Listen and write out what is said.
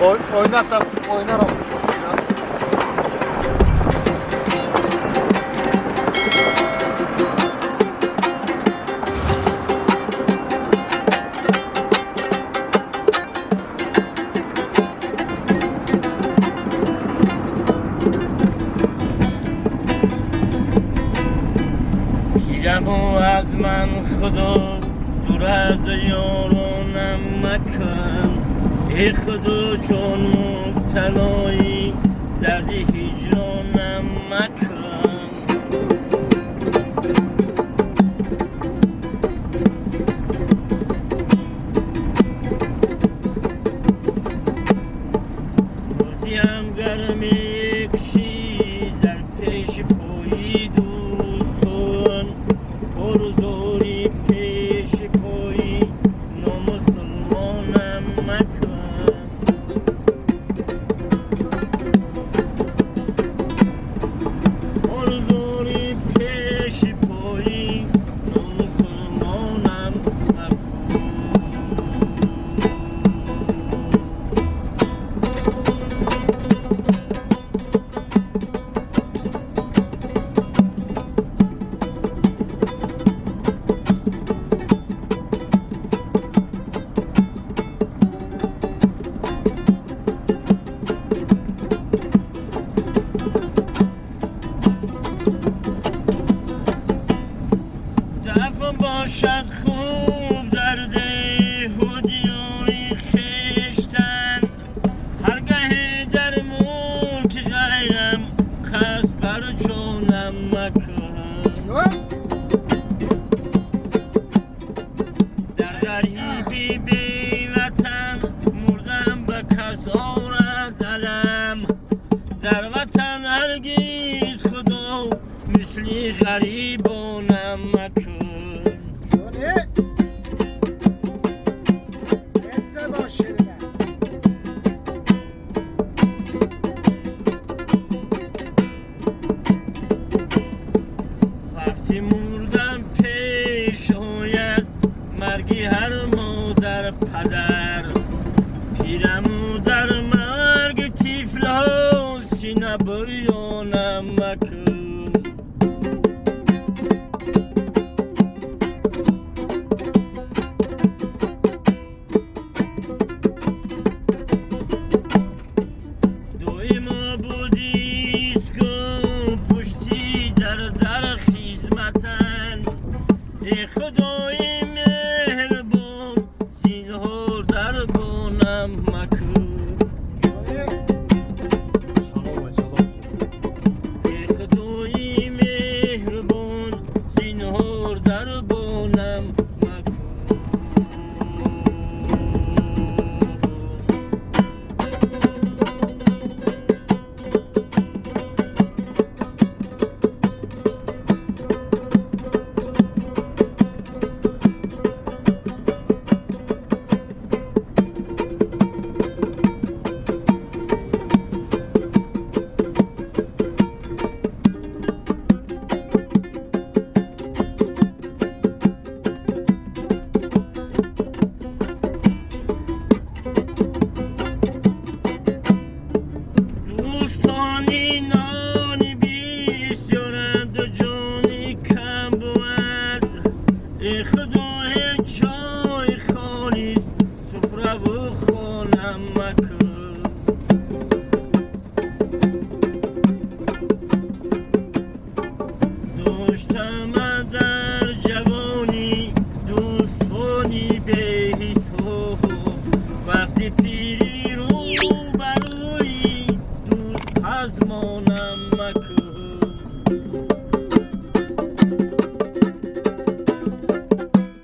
Oynat da oynar olmuş. پیرم و از من خدا دور از یارانم مکن ای خدا چون مبتلایی درد هجرانم مکن روزیم گرمی کشی در پیش پایی دوستان بروزوری پیش پایی نامسلمانم مکن بروزوری پیش پایی نامسلمانم مکن دفع باشد خوب درد هدیای خیشتن هرگاه در ملک غیرم خست بر جانم مکن در غریبی بی وطن مردم به کس آرد دلم در وطن هرگیز خدا مثل غریبانم مکن وقتی مردم پیش آید مرگی هر مادر پدر پیرم در مرگ طفل ها سینه بریانم مکن دویما بودیستگاه پشتی در خدمتن ای خدای مهربان زینهار در بانم مکن ای خدای مهربان زینهار در بانم مکن دوستانی نانی بیستیارند و جانی کم بود ای خدای چای خالیست سفره و خانم مکن داشتم در جوانی دوستانی به حساب وقتی پیری رو بروی دوست از مانم